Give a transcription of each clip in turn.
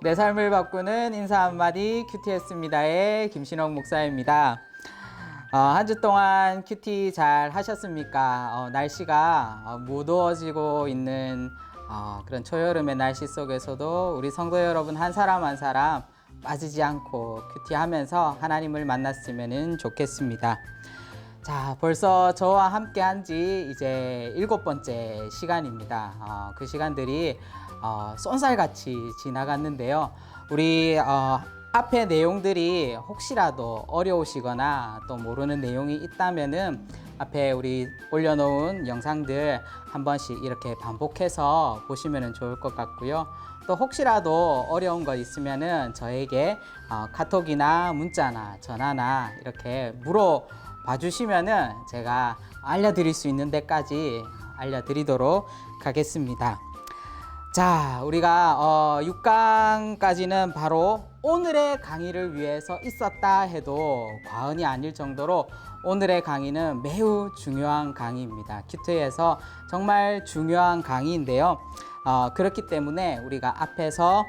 내 삶을 바꾸는 인사 한마디 큐티했습니다의 김신옥 목사입니다. 한 주 동안 큐티 잘 하셨습니까? 날씨가 무더워지고 있는 그런 초여름의 날씨 속에서도 우리 성도 여러분 한 사람 한 사람 빠지지 않고 큐티하면서 하나님을 만났으면 좋겠습니다. 자, 벌써 저와 함께 한 지 이제 7번째 시간입니다. 그 시간들이 쏜살같이 지나갔는데요. 우리 앞에 내용들이 혹시라도 어려우시거나 또 모르는 내용이 있다면은 앞에 우리 올려놓은 영상들 한 번씩 이렇게 반복해서 보시면 좋을 것 같고요. 또 혹시라도 어려운 거 있으면은 저에게 카톡이나 문자나 전화나 이렇게 물어봐 주시면은 제가 알려드릴 수 있는 데까지 알려드리도록 하겠습니다. 자, 우리가 6강까지는 바로 오늘의 강의를 위해서 있었다 해도 과언이 아닐 정도로 오늘의 강의는 매우 중요한 강의입니다. 큐티에서 정말 중요한 강의인데요. 그렇기 때문에 우리가 앞에서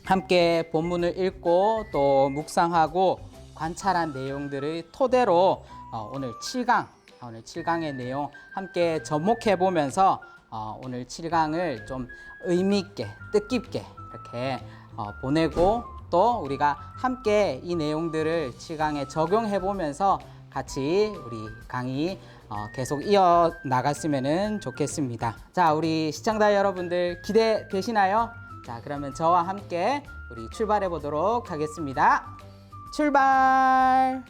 함께 본문을 읽고 또 묵상하고 관찰한 내용들을 토대로 오늘 7강의 내용 함께 접목해 보면서 오늘 7강을 좀 의미 있게 뜻깊게 이렇게 보내고 또 우리가 함께 이 내용들을 7강에 적용해 보면서 같이 우리 강의 계속 이어 나갔으면 좋겠습니다. 자, 우리 시청자 여러분들 기대되시나요? 자, 그러면 저와 함께 우리 출발해 보도록 하겠습니다. 출발!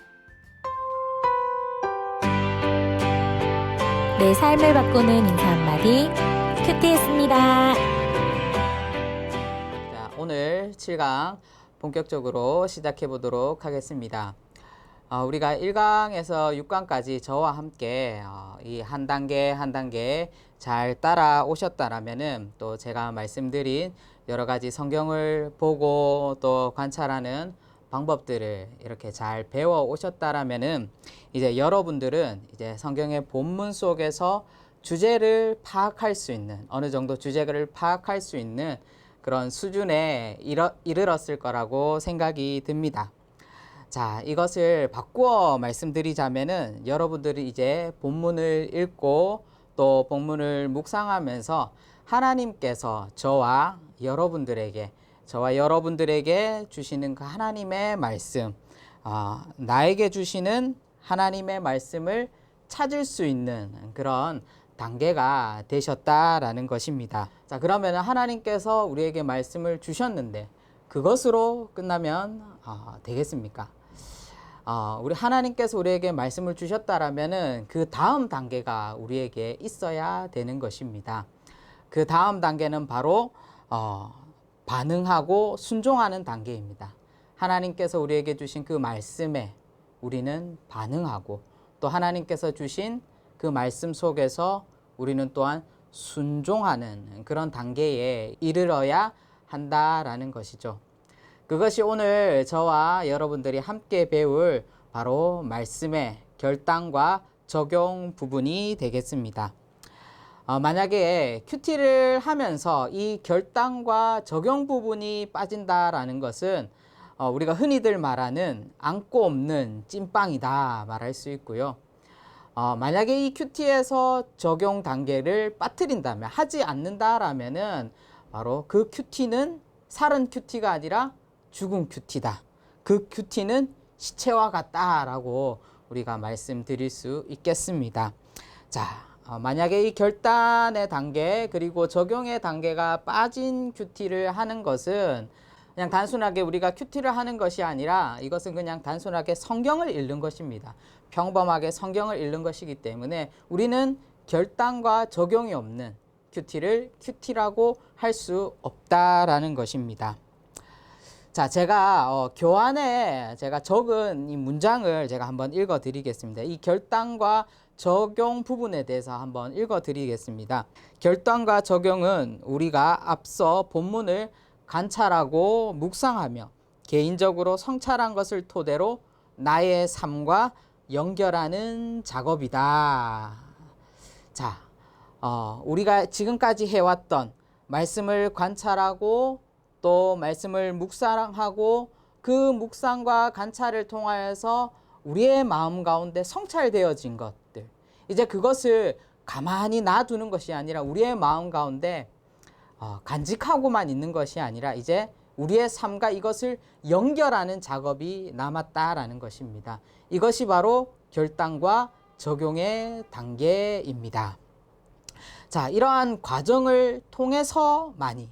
내 삶을 바꾸는 인사 한마디 큐티했습니다. 자, 오늘 7강 본격적으로 시작해 보도록 하겠습니다. 우리가 1강에서 6강까지 저와 함께 이 한 단계 한 단계 잘 따라오셨다라면은 또 제가 말씀드린 여러 가지 성경을 보고 또 관찰하는 방법들을 이렇게 잘 배워 오셨다라면은 이제 여러분들은 이제 성경의 본문 속에서 주제를 파악할 수 있는 어느 정도 주제를 파악할 수 있는 그런 수준에 이르렀을 거라고 생각이 듭니다. 자, 이것을 바꾸어 말씀드리자면은 여러분들이 이제 본문을 읽고 또 본문을 묵상하면서 하나님께서 저와 여러분들에게 주시는 그 하나님의 말씀, 나에게 주시는 하나님의 말씀을 찾을 수 있는 그런 단계가 되셨다라는 것입니다. 자, 그러면 하나님께서 우리에게 말씀을 주셨는데 그것으로 끝나면 되겠습니까? 우리 하나님께서 우리에게 말씀을 주셨다라면은 그 다음 단계가 우리에게 있어야 되는 것입니다. 그 다음 단계는 바로 반응하고 순종하는 단계입니다. 하나님께서 우리에게 주신 그 말씀에 우리는 반응하고 또 하나님께서 주신 그 말씀 속에서 우리는 또한 순종하는 그런 단계에 이르러야 한다라는 것이죠. 그것이 오늘 저와 여러분들이 함께 배울 바로 말씀의 결단과 적용 부분이 되겠습니다. 만약에 큐티를 하면서 이 결단과 적용 부분이 빠진다라는 것은 우리가 흔히들 말하는 안고 없는 찐빵이다 말할 수 있고요. 만약에 이 큐티에서 적용 단계를 빠뜨린다면 하지 않는다라면은 바로 그 큐티는 살은 큐티가 아니라 죽은 큐티다. 그 큐티는 시체와 같다라고 우리가 말씀드릴 수 있겠습니다. 자, 만약에 이 결단의 단계 그리고 적용의 단계가 빠진 큐티를 하는 것은 그냥 단순하게 우리가 큐티를 하는 것이 아니라 이것은 그냥 단순하게 성경을 읽는 것입니다. 평범하게 성경을 읽는 것이기 때문에 우리는 결단과 적용이 없는 큐티를 큐티라고 할 수 없다라는 것입니다. 자, 제가 교환에 제가 적은 이 문장을 제가 한번 읽어 드리겠습니다. 이 결단과 적용 부분에 대해서 한번 읽어 드리겠습니다. 결단과 적용은 우리가 앞서 본문을 관찰하고 묵상하며 개인적으로 성찰한 것을 토대로 나의 삶과 연결하는 작업이다. 자, 우리가 지금까지 해왔던 말씀을 관찰하고 또 말씀을 묵상하고 그 묵상과 관찰을 통하여서 우리의 마음 가운데 성찰되어진 것들, 이제 그것을 가만히 놔두는 것이 아니라 우리의 마음 가운데 간직하고만 있는 것이 아니라 이제 우리의 삶과 이것을 연결하는 작업이 남았다라는 것입니다. 이것이 바로 결단과 적용의 단계입니다. 자, 이러한 과정을 통해서만이,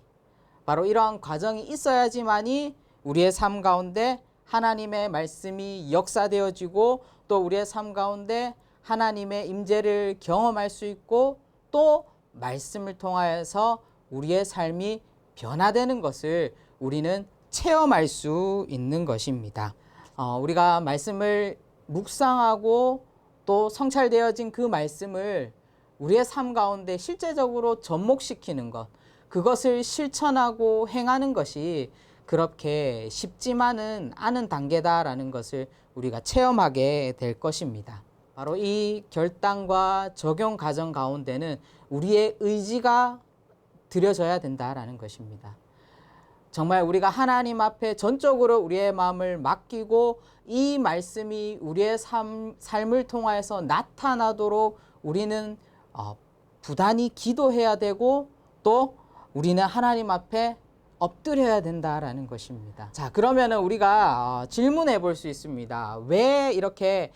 바로 이러한 과정이 있어야지만이 우리의 삶 가운데 하나님의 말씀이 역사되어지고 또 우리의 삶 가운데 하나님의 임재를 경험할 수 있고 또 말씀을 통하여서 우리의 삶이 변화되는 것을 우리는 체험할 수 있는 것입니다. 우리가 말씀을 묵상하고 또 성찰되어진 그 말씀을 우리의 삶 가운데 실제적으로 접목시키는 것, 그것을 실천하고 행하는 것이 그렇게 쉽지만은 않은 단계다라는 것을 우리가 체험하게 될 것입니다. 바로 이 결단과 적용 과정 가운데는 우리의 의지가 들여져야 된다라는 것입니다. 정말 우리가 하나님 앞에 전적으로 우리의 마음을 맡기고 이 말씀이 우리의 삶을 통하여서 나타나도록 우리는 부단히 기도해야 되고 또 우리는 하나님 앞에 엎드려야 된다라는 것입니다. 자, 그러면은 우리가 질문해 볼 수 있습니다. 왜 이렇게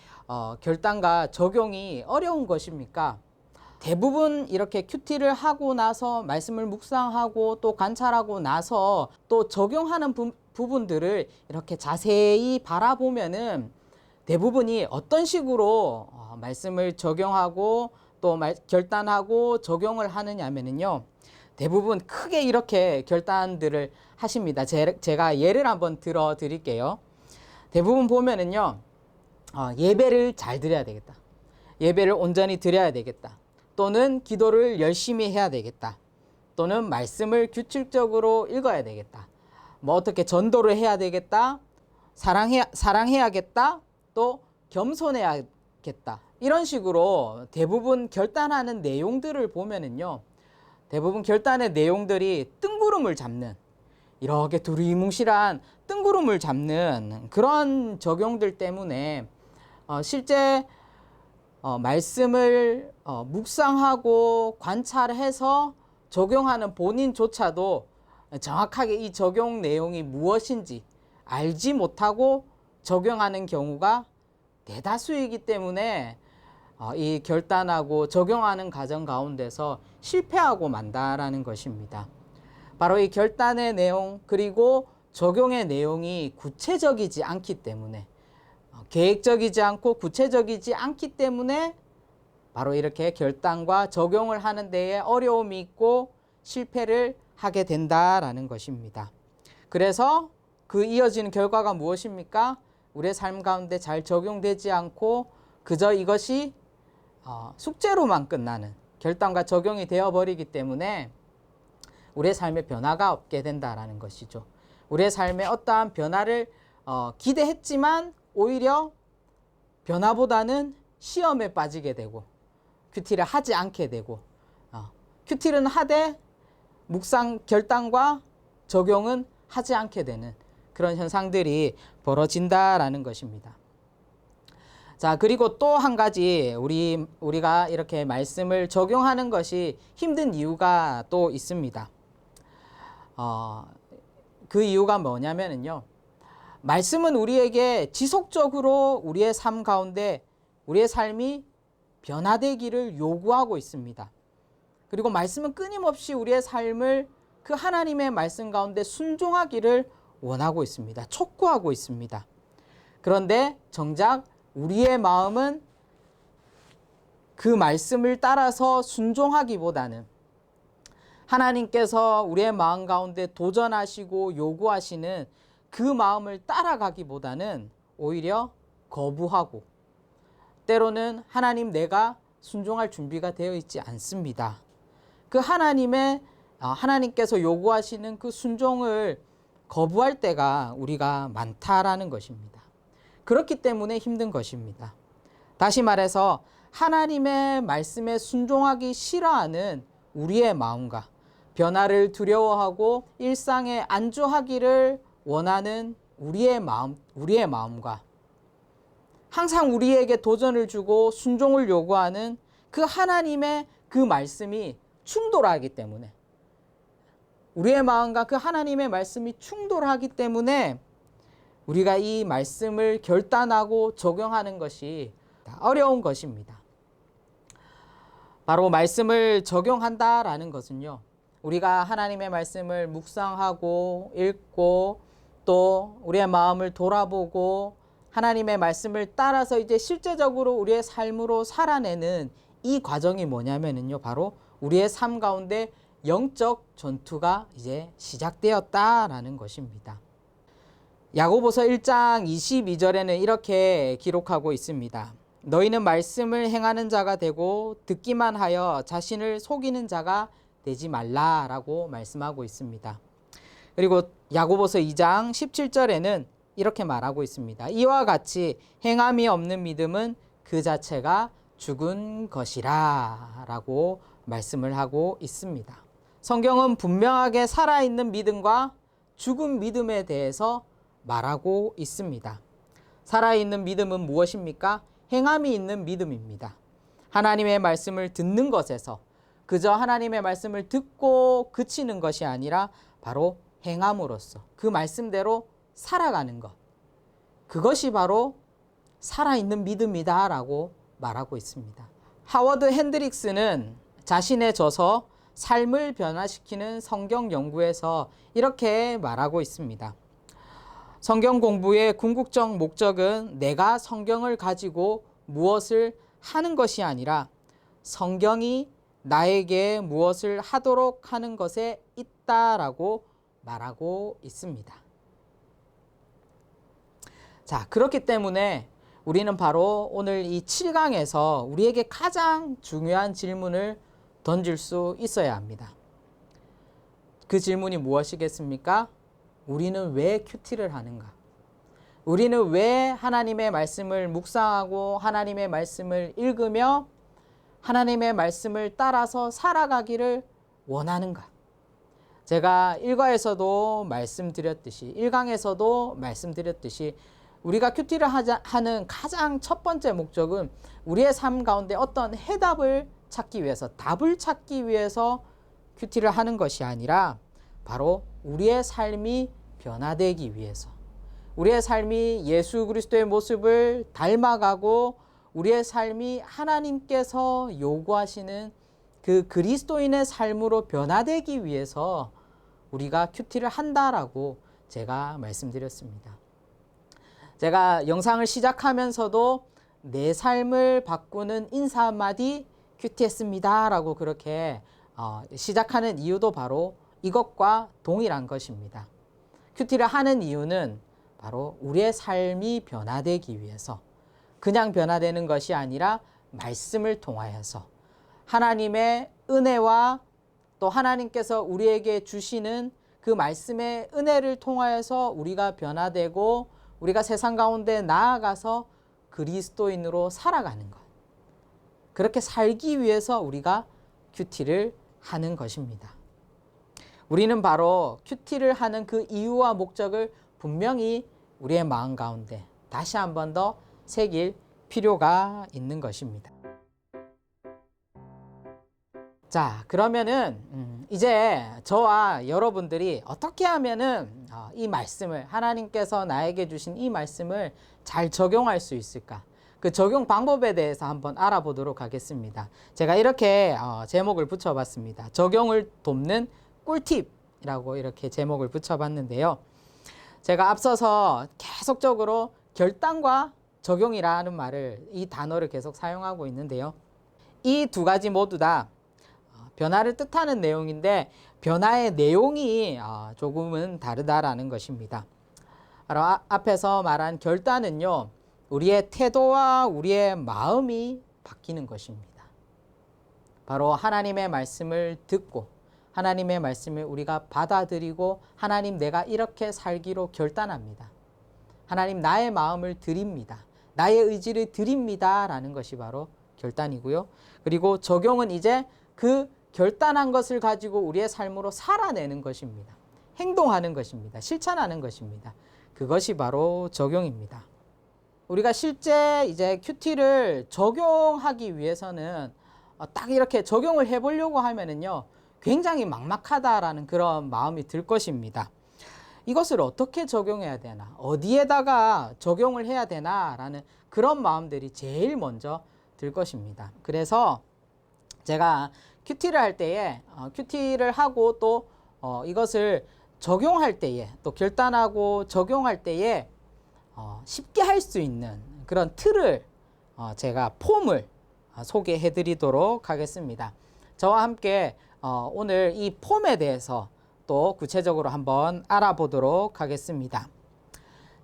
결단과 적용이 어려운 것입니까? 대부분 이렇게 큐티를 하고 나서 말씀을 묵상하고 또 관찰하고 나서 또 적용하는 부분들을 이렇게 자세히 바라보면은 대부분이 어떤 식으로 말씀을 적용하고 또 결단하고 적용을 하느냐면요, 대부분 크게 이렇게 결단들을 하십니다. 제가 예를 한번 들어 드릴게요. 대부분 보면은요, 예배를 잘 드려야 되겠다. 예배를 온전히 드려야 되겠다. 또는 기도를 열심히 해야 되겠다. 또는 말씀을 규칙적으로 읽어야 되겠다. 뭐 어떻게 전도를 해야 되겠다. 사랑해야겠다. 또 겸손해야겠다. 이런 식으로 대부분 결단하는 내용들을 보면은요, 대부분 결단의 내용들이 뜬구름을 잡는, 이렇게 두리뭉실한 뜬구름을 잡는 그런 적용들 때문에 실제 말씀을 묵상하고 관찰해서 적용하는 본인조차도 정확하게 이 적용 내용이 무엇인지 알지 못하고 적용하는 경우가 대다수이기 때문에 이 결단하고 적용하는 과정 가운데서 실패하고 만다라는 것입니다. 바로 이 결단의 내용 그리고 적용의 내용이 구체적이지 않기 때문에, 계획적이지 않고 구체적이지 않기 때문에 바로 이렇게 결단과 적용을 하는 데에 어려움이 있고 실패를 하게 된다라는 것입니다. 그래서 그 이어지는 결과가 무엇입니까? 우리의 삶 가운데 잘 적용되지 않고 그저 이것이 숙제로만 끝나는, 결단과 적용이 되어버리기 때문에 우리의 삶에 변화가 없게 된다라는 것이죠. 우리의 삶에 어떠한 변화를 기대했지만 오히려 변화보다는 시험에 빠지게 되고 큐티를 하지 않게 되고, 큐티는 하되 묵상 결단과 적용은 하지 않게 되는 그런 현상들이 벌어진다라는 것입니다. 자, 그리고 또 한 가지 우리가 이렇게 말씀을 적용하는 것이 힘든 이유가 또 있습니다. 그 이유가 뭐냐면요, 말씀은 우리에게 지속적으로 우리의 삶 가운데 우리의 삶이 변화되기를 요구하고 있습니다. 그리고 말씀은 끊임없이 우리의 삶을 그 하나님의 말씀 가운데 순종하기를 원하고 있습니다. 촉구하고 있습니다. 그런데 정작 우리의 마음은 그 말씀을 따라서 순종하기보다는 하나님께서 우리의 마음 가운데 도전하시고 요구하시는 그 마음을 따라가기보다는 오히려 거부하고, 때로는 하나님 내가 순종할 준비가 되어 있지 않습니다. 그 하나님께서 요구하시는 그 순종을 거부할 때가 우리가 많다라는 것입니다. 그렇기 때문에 힘든 것입니다. 다시 말해서 하나님의 말씀에 순종하기 싫어하는 우리의 마음과 변화를 두려워하고 일상에 안주하기를 원하는 우리의 마음과 항상 우리에게 도전을 주고 순종을 요구하는 그 하나님의 그 말씀이 충돌하기 때문에, 우리의 마음과 그 하나님의 말씀이 충돌하기 때문에 우리가 이 말씀을 결단하고 적용하는 것이 어려운 것입니다. 바로 말씀을 적용한다라는 것은요, 우리가 하나님의 말씀을 묵상하고 읽고 또 우리의 마음을 돌아보고 하나님의 말씀을 따라서 이제 실제적으로 우리의 삶으로 살아내는 이 과정이 뭐냐면요, 바로 우리의 삶 가운데 영적 전투가 이제 시작되었다라는 것입니다. 야고보서 1장 22절에는 이렇게 기록하고 있습니다. 너희는 말씀을 행하는 자가 되고 듣기만 하여 자신을 속이는 자가 되지 말라라고 말씀하고 있습니다. 그리고 야고보서 2장 17절에는 이렇게 말하고 있습니다. 이와 같이 행함이 없는 믿음은 그 자체가 죽은 것이라 라고 말씀을 하고 있습니다. 성경은 분명하게 살아있는 믿음과 죽은 믿음에 대해서 말하고 있습니다. 살아있는 믿음은 무엇입니까? 행함이 있는 믿음입니다. 하나님의 말씀을 듣는 것에서 그저 하나님의 말씀을 듣고 그치는 것이 아니라 바로 행함으로써 그 말씀대로 살아가는 것, 그것이 바로 살아있는 믿음이다 라고 말하고 있습니다. 하워드 핸드릭스는 자신의 저서 삶을 변화시키는 성경 연구에서 이렇게 말하고 있습니다. 성경 공부의 궁극적 목적은 내가 성경을 가지고 무엇을 하는 것이 아니라 성경이 나에게 무엇을 하도록 하는 것에 있다라고 말하고 있습니다. 자, 그렇기 때문에 우리는 바로 오늘 이 7강에서 우리에게 가장 중요한 질문을 던질 수 있어야 합니다. 그 질문이 무엇이겠습니까? 우리는 왜 큐티를 하는가? 우리는 왜 하나님의 말씀을 묵상하고 하나님의 말씀을 읽으며 하나님의 말씀을 따라서 살아가기를 원하는가? 제가 1과에서도 말씀드렸듯이 1강에서도 말씀드렸듯이 우리가 큐티를 하는 가장 첫 번째 목적은 우리의 삶 가운데 어떤 해답을 찾기 위해서, 답을 찾기 위해서 큐티를 하는 것이 아니라 바로 우리의 삶이 변화되기 위해서, 우리의 삶이 예수 그리스도의 모습을 닮아가고 우리의 삶이 하나님께서 요구하시는 그 그리스도인의 삶으로 변화되기 위해서 우리가 큐티를 한다라고 제가 말씀드렸습니다. 제가 영상을 시작하면서도 내 삶을 바꾸는 인사 한마디 큐티했습니다 라고 그렇게 시작하는 이유도 바로 이것과 동일한 것입니다. 큐티를 하는 이유는 바로 우리의 삶이 변화되기 위해서, 그냥 변화되는 것이 아니라 말씀을 통하여서 하나님의 은혜와 또 하나님께서 우리에게 주시는 그 말씀의 은혜를 통하여서 우리가 변화되고 우리가 세상 가운데 나아가서 그리스도인으로 살아가는 것, 그렇게 살기 위해서 우리가 큐티를 하는 것입니다. 우리는 바로 큐티를 하는 그 이유와 목적을 분명히 우리의 마음 가운데 다시 한 번 더 새길 필요가 있는 것입니다. 자, 그러면은 이제 저와 여러분들이 어떻게 하면은 이 말씀을, 하나님께서 나에게 주신 이 말씀을 잘 적용할 수 있을까? 그 적용 방법에 대해서 한번 알아보도록 하겠습니다. 제가 이렇게 제목을 붙여봤습니다. 적용을 돕는 꿀팁이라고 이렇게 제목을 붙여봤는데요. 제가 앞서서 계속적으로 결단과 적용이라는 말을, 이 단어를 계속 사용하고 있는데요. 이 두 가지 모두 다 변화를 뜻하는 내용인데 변화의 내용이 조금은 다르다라는 것입니다. 바로 앞에서 말한 결단은요, 우리의 태도와 우리의 마음이 바뀌는 것입니다. 바로 하나님의 말씀을 듣고 하나님의 말씀을 우리가 받아들이고 하나님, 내가 이렇게 살기로 결단합니다. 하나님, 나의 마음을 드립니다. 나의 의지를 드립니다 라는 것이 바로 결단이고요. 그리고 적용은 이제 그 결단한 것을 가지고 우리의 삶으로 살아내는 것입니다. 행동하는 것입니다. 실천하는 것입니다. 그것이 바로 적용입니다. 우리가 실제 이제 큐티를 적용하기 위해서는 딱 이렇게 적용을 해보려고 하면은요, 굉장히 막막하다라는 그런 마음이 들 것입니다. 이것을 어떻게 적용해야 되나, 어디에다가 적용을 해야 되나라는 그런 마음들이 제일 먼저 들 것입니다. 그래서 제가 큐티를 할 때에 큐티를 하고 또 이것을 적용할 때에 또 결단하고 적용할 때에 쉽게 할 수 있는 그런 틀을 제가 폼을 소개해 드리도록 하겠습니다. 저와 함께 오늘 이 폼에 대해서 또 구체적으로 한번 알아보도록 하겠습니다.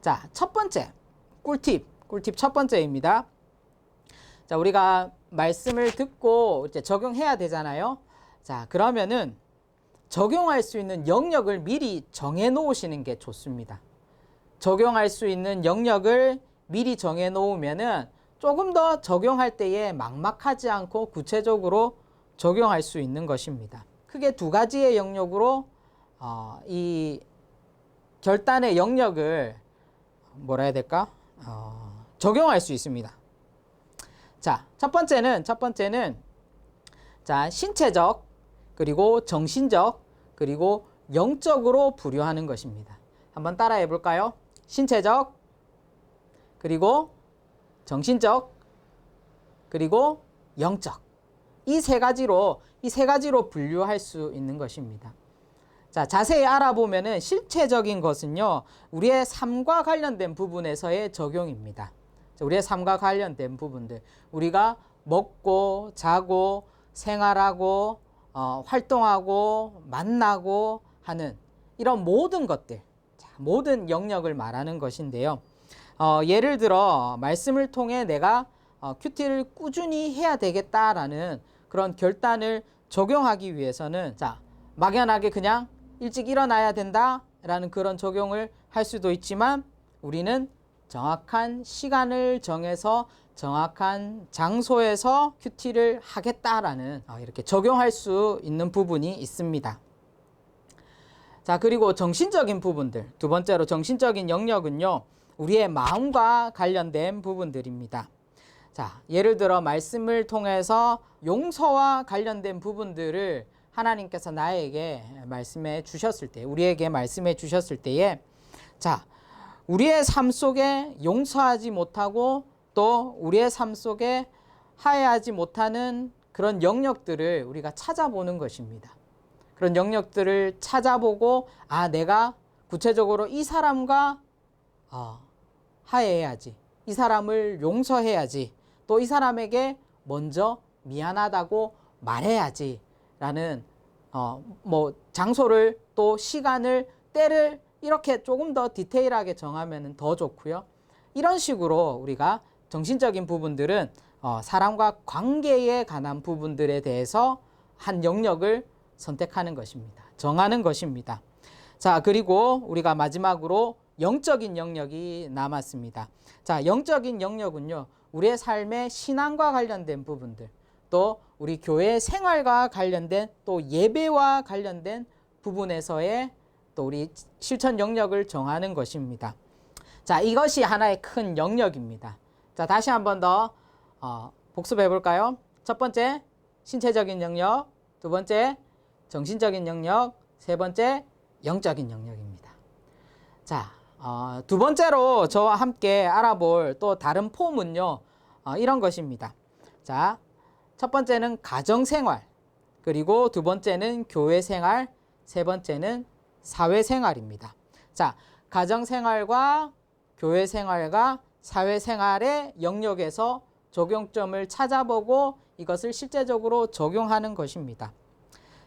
자, 첫 번째 꿀팁 첫 번째입니다. 자, 우리가 말씀을 듣고 이제 적용해야 되잖아요. 자, 그러면은 적용할 수 있는 영역을 미리 정해 놓으시는 게 좋습니다. 적용할 수 있는 영역을 미리 정해 놓으면은 조금 더 적용할 때에 막막하지 않고 구체적으로 적용할 수 있는 것입니다. 크게 두 가지의 영역으로 이 결단의 영역을 뭐라 해야 될까? 적용할 수 있습니다. 자, 첫 번째는 자, 신체적, 그리고 정신적, 그리고 영적으로 분류하는 것입니다. 한번 따라해 볼까요? 신체적, 그리고 정신적, 그리고 영적. 이 세 가지로 분류할 수 있는 것입니다. 자, 자세히 알아보면은 실체적인 것은요, 우리의 삶과 관련된 부분에서의 적용입니다. 우리의 삶과 관련된 부분들, 우리가 먹고 자고 생활하고 활동하고 만나고 하는 이런 모든 것들, 자, 모든 영역을 말하는 것인데요. 예를 들어 말씀을 통해 내가 큐티를 꾸준히 해야 되겠다라는 그런 결단을 적용하기 위해서는, 자, 막연하게 그냥 일찍 일어나야 된다라는 그런 적용을 할 수도 있지만, 우리는 정확한 시간을 정해서 정확한 장소에서 큐티를 하겠다라는 이렇게 적용할 수 있는 부분이 있습니다. 자, 그리고 정신적인 부분들, 두 번째로 정신적인 영역은요, 우리의 마음과 관련된 부분들입니다. 자, 예를 들어 말씀을 통해서 용서와 관련된 부분들을 하나님께서 나에게 말씀해 주셨을 때, 우리에게 말씀해 주셨을 때에, 자, 우리의 삶 속에 용서하지 못하고 또 우리의 삶 속에 화해하지 못하는 그런 영역들을 우리가 찾아보는 것입니다. 그런 영역들을 찾아보고, 내가 구체적으로 이 사람과 화해해야지, 이 사람을 용서해야지, 또 이 사람에게 먼저 미안하다고 말해야지 라는 장소를 또 시간을 때를 이렇게 조금 더 디테일하게 정하면 더 좋고요. 이런 식으로 우리가 정신적인 부분들은 사람과 관계에 관한 부분들에 대해서 한 영역을 선택하는 것입니다. 정하는 것입니다. 자, 그리고 우리가 마지막으로 영적인 영역이 남았습니다. 자, 영적인 영역은요, 우리의 삶의 신앙과 관련된 부분들, 또 우리 교회 생활과 관련된, 또 예배와 관련된 부분에서의 또 우리 실천 영역을 정하는 것입니다. 자, 이것이 하나의 큰 영역입니다. 자, 다시 한 번 더 복습해 볼까요? 첫 번째, 신체적인 영역. 두 번째, 정신적인 영역. 세 번째, 영적인 영역입니다. 자, 두 번째로 저와 함께 알아볼 또 다른 폼은요, 이런 것입니다. 자, 첫 번째는 가정생활, 그리고 두 번째는 교회생활, 세 번째는 사회생활입니다. 자, 가정생활과 교회생활과 사회생활의 영역에서 적용점을 찾아보고 이것을 실제적으로 적용하는 것입니다.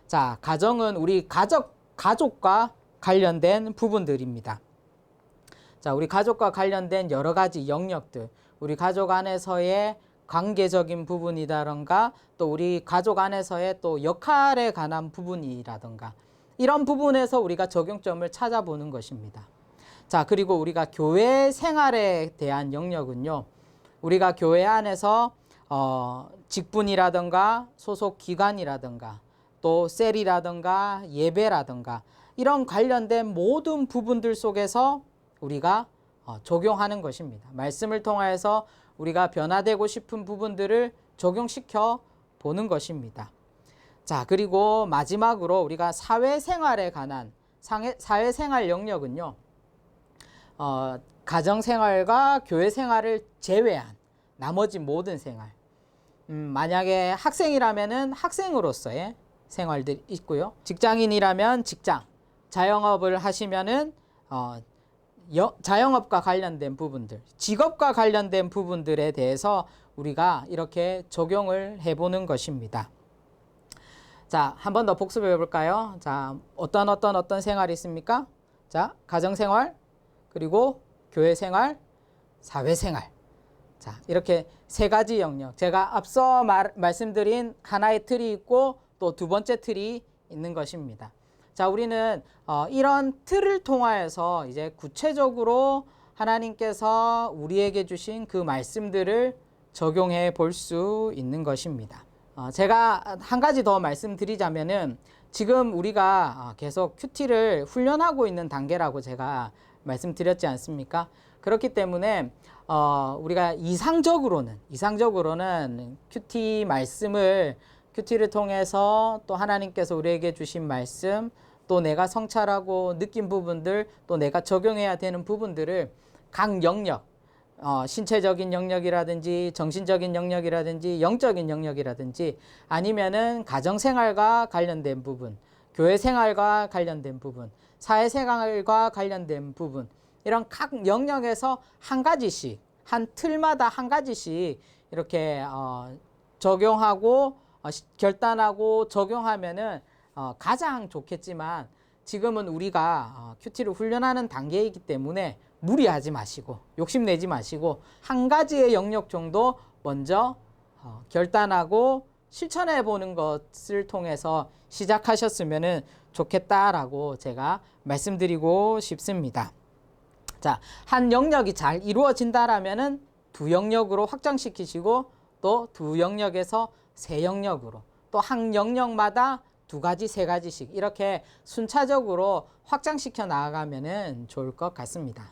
자, 가정은 우리 가족과 관련된 부분들입니다. 자, 우리 가족과 관련된 여러 가지 영역들, 우리 가족 안에서의 관계적인 부분이라던가, 또 우리 가족 안에서의 또 역할에 관한 부분이라던가, 이런 부분에서 우리가 적용점을 찾아보는 것입니다. 자, 그리고 우리가 교회 생활에 대한 영역은요, 우리가 교회 안에서 직분이라던가 소속 기관이라던가 또 셀이라든가 예배라든가 이런 관련된 모든 부분들 속에서 우리가 적용하는 것입니다. 말씀을 통하여서 우리가 변화되고 싶은 부분들을 적용시켜 보는 것입니다. 자, 그리고 마지막으로 우리가 사회생활에 관한 사회생활 영역은요, 가정생활과 교회생활을 제외한 나머지 모든 생활. 만약에 학생이라면은 학생으로서의 생활들이 있고요. 직장인이라면 직장, 자영업을 하시면은 자영업과 관련된 부분들, 직업과 관련된 부분들에 대해서 우리가 이렇게 적용을 해보는 것입니다. 자, 한 번 더 복습해 볼까요? 자, 어떤 생활이 있습니까? 자, 가정생활, 그리고 교회생활, 사회생활. 자, 이렇게 세 가지 영역. 제가 앞서 말씀드린 하나의 틀이 있고 또 두 번째 틀이 있는 것입니다. 자, 우리는 이런 틀을 통하여서 이제 구체적으로 하나님께서 우리에게 주신 그 말씀들을 적용해 볼 수 있는 것입니다. 제가 한 가지 더 말씀드리자면은 지금 우리가 계속 큐티를 훈련하고 있는 단계라고 제가 말씀드렸지 않습니까? 그렇기 때문에 우리가 이상적으로는 큐티를 통해서 또 하나님께서 우리에게 주신 말씀, 또 내가 성찰하고 느낀 부분들, 또 내가 적용해야 되는 부분들을 각 영역, 신체적인 영역이라든지 정신적인 영역이라든지 영적인 영역이라든지 아니면은 가정생활과 관련된 부분, 교회생활과 관련된 부분, 사회생활과 관련된 부분, 이런 각 영역에서 한 가지씩, 한 틀마다 한 가지씩 이렇게 적용하고 결단하고 적용하면은 가장 좋겠지만 지금은 우리가 큐티를 훈련하는 단계이기 때문에 무리하지 마시고 욕심내지 마시고 한 가지의 영역 정도 먼저 결단하고 실천해 보는 것을 통해서 시작하셨으면 좋겠다라고 제가 말씀드리고 싶습니다. 자, 한 영역이 잘 이루어진다라면은 두 영역으로 확장시키시고 또 두 영역에서 세 영역으로 또 한 영역마다 두 가지, 세 가지씩 이렇게 순차적으로 확장시켜 나아가면은 좋을 것 같습니다.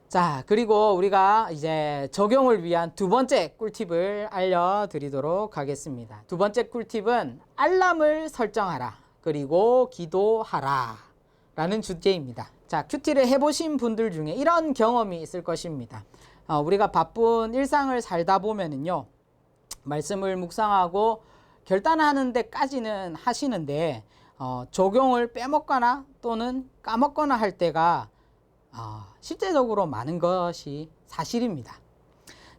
자, 그리고 우리가 이제 적용을 위한 두 번째 꿀팁을 알려드리도록 하겠습니다. 두 번째 꿀팁은 알람을 설정하라, 그리고 기도하라 라는 주제입니다. 자, 큐티를 해보신 분들 중에 이런 경험이 있을 것입니다. 우리가 바쁜 일상을 살다 보면은요, 말씀을 묵상하고 결단하는 데까지는 하시는데 적용을 빼먹거나 또는 까먹거나 할 때가 실제적으로 많은 것이 사실입니다.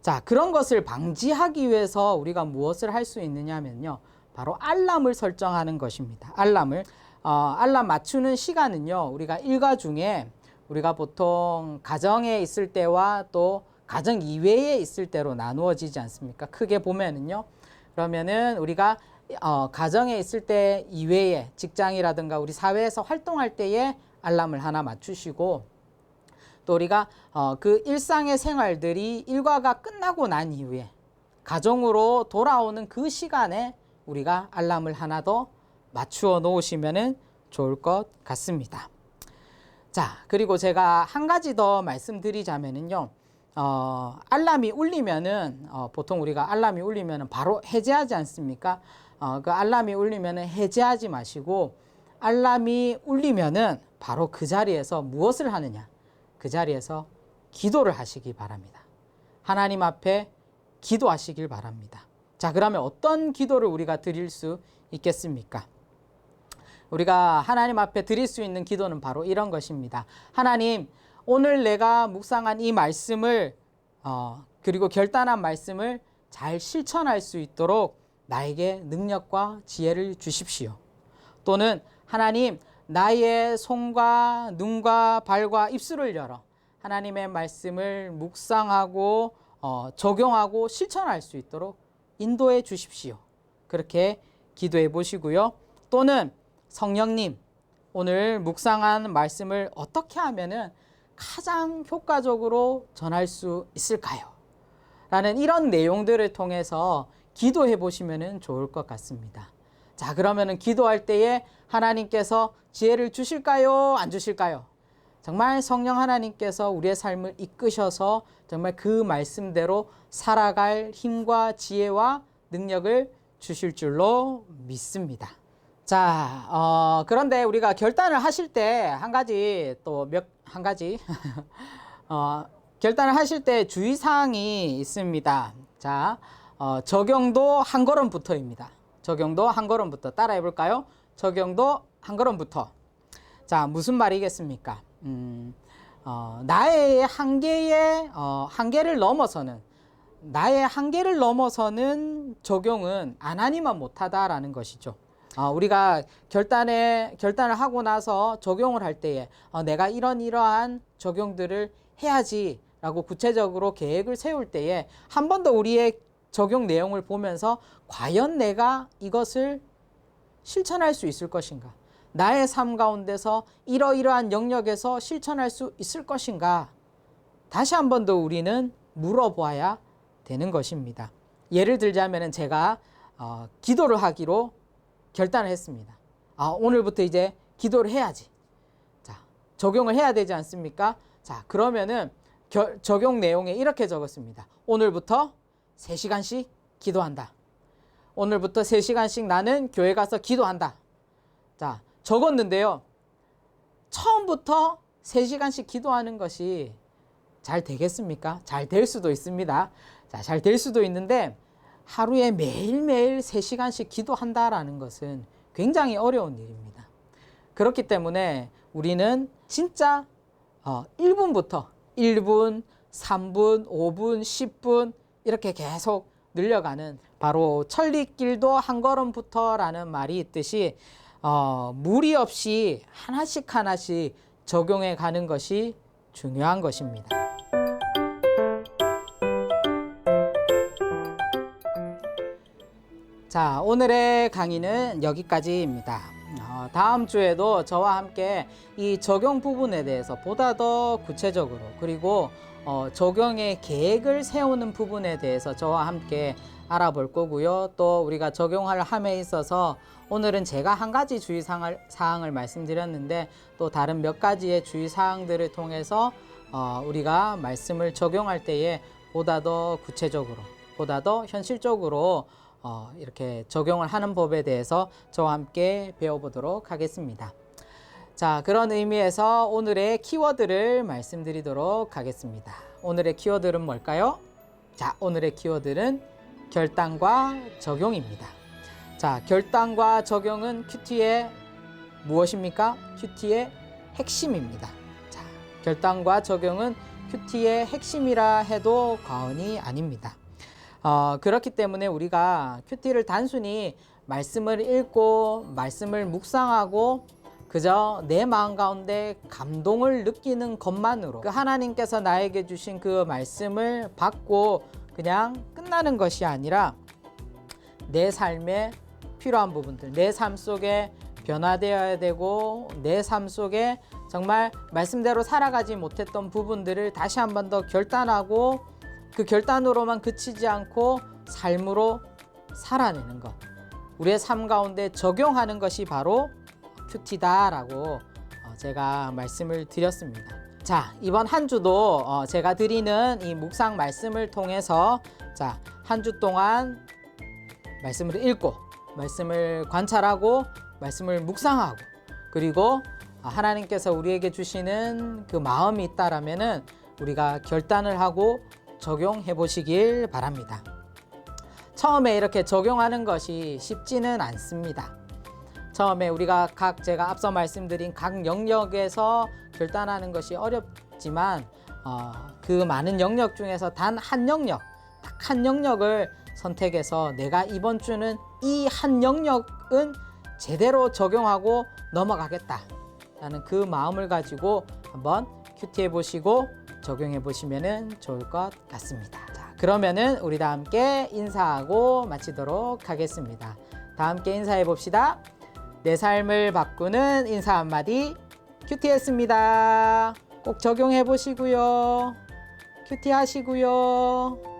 자, 그런 것을 방지하기 위해서 우리가 무엇을 할 수 있느냐면요, 바로 알람을 설정하는 것입니다. 알람 맞추는 시간은요, 우리가 일과 중에 우리가 보통 가정에 있을 때와 또 가정 이외에 있을 때로 나누어지지 않습니까? 크게 보면은요. 그러면은 우리가 가정에 있을 때 이외에 직장이라든가 우리 사회에서 활동할 때에 알람을 하나 맞추시고, 또 우리가 그 일상의 생활들이 일과가 끝나고 난 이후에 가정으로 돌아오는 그 시간에 우리가 알람을 하나 더 맞추어 놓으시면 좋을 것 같습니다. 자, 그리고 제가 한 가지 더 말씀드리자면은요, 알람이 울리면은 보통 우리가 알람이 울리면은 바로 해제하지 않습니까? 그 알람이 울리면은 해제하지 마시고, 알람이 울리면은 바로 그 자리에서 무엇을 하느냐? 그 자리에서 기도를 하시기 바랍니다. 하나님 앞에 기도하시길 바랍니다. 자, 그러면 어떤 기도를 우리가 드릴 수 있겠습니까? 우리가 하나님 앞에 드릴 수 있는 기도는 바로 이런 것입니다. 하나님, 오늘 내가 묵상한 이 말씀을 그리고 결단한 말씀을 잘 실천할 수 있도록 나에게 능력과 지혜를 주십시오. 또는 하나님, 나의 손과 눈과 발과 입술을 열어 하나님의 말씀을 묵상하고 적용하고 실천할 수 있도록 인도해 주십시오. 그렇게 기도해 보시고요. 또는 성령님, 오늘 묵상한 말씀을 어떻게 하면은 가장 효과적으로 전할 수 있을까요? 라는 이런 내용들을 통해서 기도해 보시면 좋을 것 같습니다. 자, 그러면은 기도할 때에 하나님께서 지혜를 주실까요? 안 주실까요? 정말 성령 하나님께서 우리의 삶을 이끄셔서 정말 그 말씀대로 살아갈 힘과 지혜와 능력을 주실 줄로 믿습니다. 자, 그런데 우리가 결단을 하실 때 한 가지 결단을 하실 때 주의사항이 있습니다. 자, 적용도 한 걸음부터입니다. 적용도 한 걸음부터 따라해 볼까요? 적용도 한 걸음부터. 자, 무슨 말이겠습니까? 나의 한계를 넘어서는 적용은 안 하니만 못하다라는 것이죠. 우리가 결단을 하고 나서 적용을 할 때에 내가 이러한 적용들을 해야지라고 구체적으로 계획을 세울 때에 한 번 더 우리의 적용 내용을 보면서 과연 내가 이것을 실천할 수 있을 것인가? 나의 삶 가운데서 이러이러한 영역에서 실천할 수 있을 것인가? 다시 한 번 더 우리는 물어봐야 되는 것입니다. 예를 들자면 제가 기도를 하기로 결단을 했습니다. 오늘부터 이제 기도를 해야지. 자, 적용을 해야 되지 않습니까? 자, 그러면은 적용 내용에 이렇게 적었습니다. 오늘부터 3시간씩 기도한다. 오늘부터 3시간씩 나는 교회 가서 기도한다. 자, 적었는데요. 처음부터 3시간씩 기도하는 것이 잘 되겠습니까? 잘 될 수도 있습니다. 자, 잘 될 수도 있는데 하루에 매일매일 3시간씩 기도한다라는 것은 굉장히 어려운 일입니다. 그렇기 때문에 우리는 진짜 1분부터 1분, 3분, 5분, 10분 이렇게 계속 늘려가는 바로 천리길도 한 걸음부터라는 말이 있듯이 무리 없이 하나씩 적용해 가는 것이 중요한 것입니다. 자, 오늘의 강의는 여기까지입니다. 다음 주에도 저와 함께 이 적용 부분에 대해서 보다 더 구체적으로 그리고 적용의 계획을 세우는 부분에 대해서 저와 함께 알아볼 거고요. 또 우리가 적용할 함에 있어서 오늘은 제가 한 가지 주의사항을 말씀드렸는데 또 다른 몇 가지의 주의사항들을 통해서 우리가 말씀을 적용할 때에 보다 더 구체적으로 보다 더 현실적으로 이렇게 적용을 하는 법에 대해서 저와 함께 배워보도록 하겠습니다. 자, 그런 의미에서 오늘의 키워드를 말씀드리도록 하겠습니다. 오늘의 키워드는 뭘까요? 자, 오늘의 키워드는 결단과 적용입니다. 자, 결단과 적용은 큐티의 무엇입니까? 큐티의 핵심입니다. 자, 결단과 적용은 큐티의 핵심이라 해도 과언이 아닙니다. 그렇기 때문에 우리가 큐티를 단순히 말씀을 읽고 말씀을 묵상하고 그저 내 마음 가운데 감동을 느끼는 것만으로 그 하나님께서 나에게 주신 그 말씀을 받고 그냥 끝나는 것이 아니라 내 삶에 필요한 부분들, 내 삶 속에 변화되어야 되고 내 삶 속에 정말 말씀대로 살아가지 못했던 부분들을 다시 한 번 더 결단하고 그 결단으로만 그치지 않고 삶으로 살아내는 것, 우리의 삶 가운데 적용하는 것이 바로 큐티다라고 제가 말씀을 드렸습니다. 자, 이번 한 주도 제가 드리는 이 묵상 말씀을 통해서 자, 한 주 동안 말씀을 읽고 말씀을 관찰하고 말씀을 묵상하고 그리고 하나님께서 우리에게 주시는 그 마음이 있다라면은 우리가 결단을 하고 적용해 보시길 바랍니다. 처음에 이렇게 적용하는 것이 쉽지는 않습니다. 처음에 우리가 제가 앞서 말씀드린 각 영역에서 결단하는 것이 어렵지만 그 많은 영역 중에서 단 한 영역, 딱 한 영역을 선택해서 내가 이번 주는 이 한 영역은 제대로 적용하고 넘어가겠다라는 그 마음을 가지고 한번 큐티해 보시고 적용해 보시면 좋을 것 같습니다. 자, 그러면은 우리 다 함께 인사하고 마치도록 하겠습니다. 다 함께 인사해 봅시다. 내 삶을 바꾸는 인사 한마디 큐티했습니다. 꼭 적용해 보시고요. 큐티 하시고요.